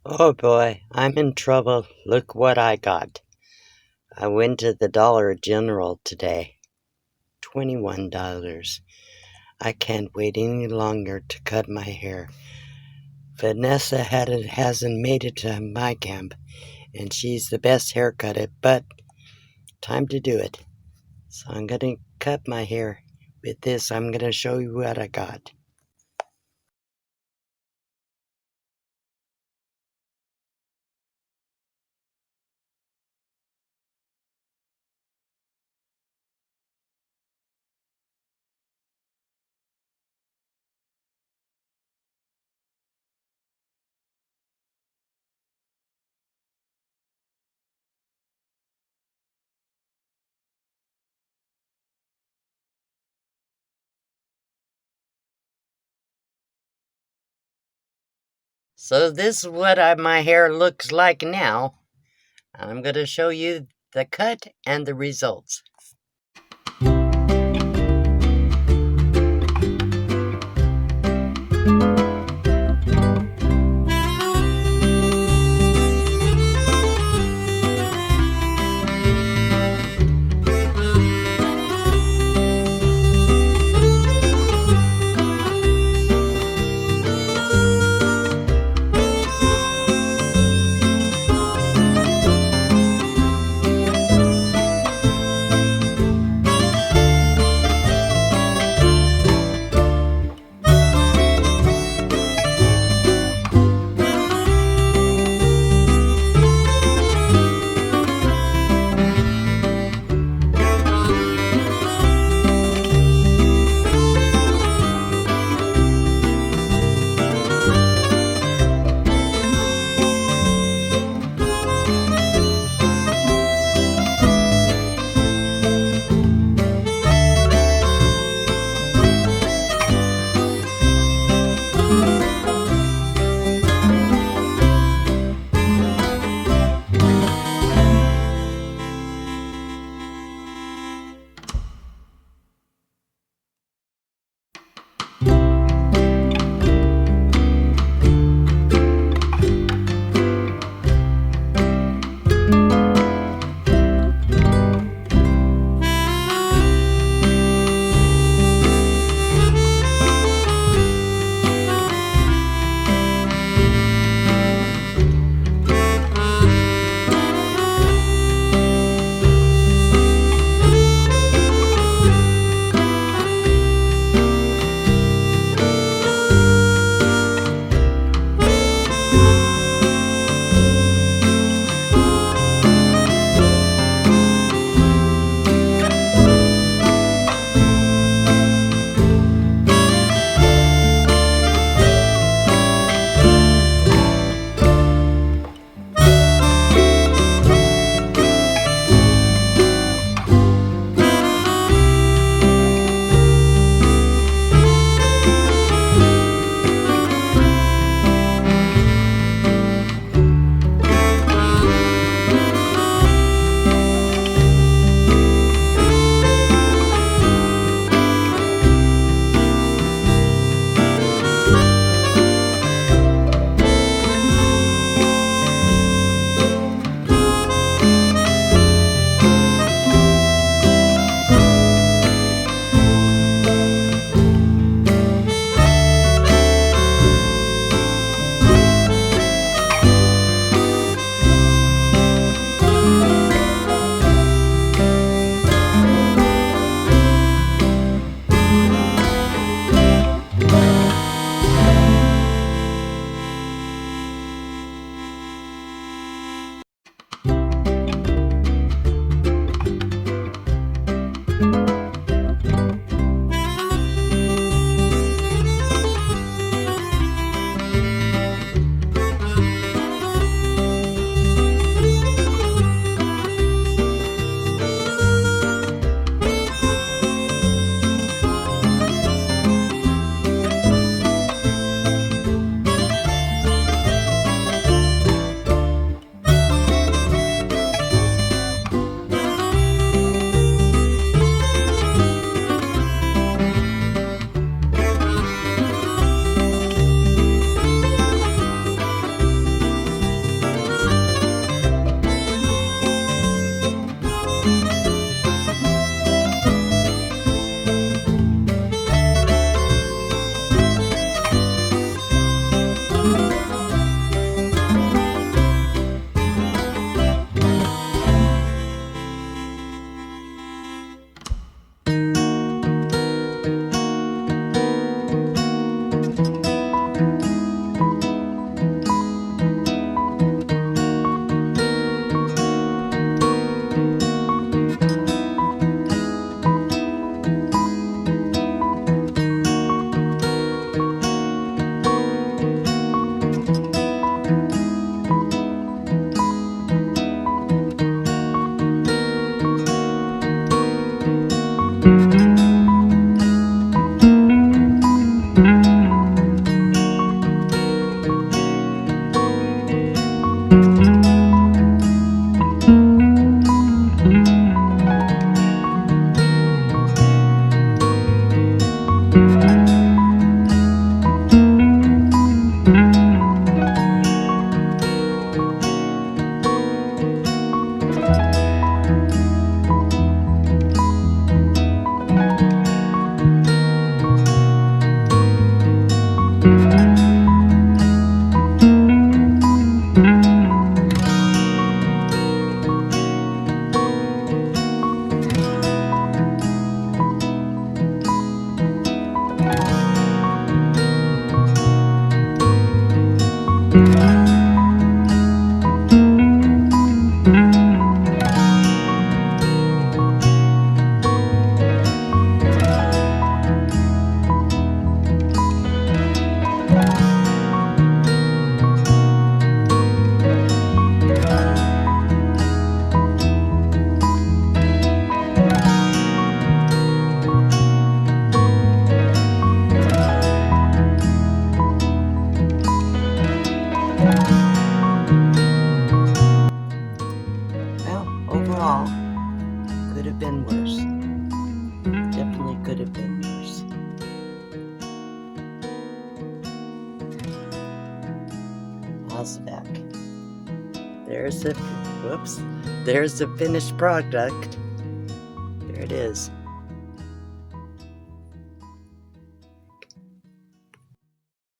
Oh boy, I'm in trouble. Look what I got. I went to the Dollar General today. $21. I can't wait any longer to cut my hair. Vanessa hasn't made it to my camp, and she's the best haircut, but time to do it. So I'm gonna cut my hair. With this, I'm gonna show you what I got. So this is what my hair looks like now. I'm gonna show you the cut and the results. Well, overall, could have been worse. Definitely could have been worse. How's the back? There's the finished product. There it is.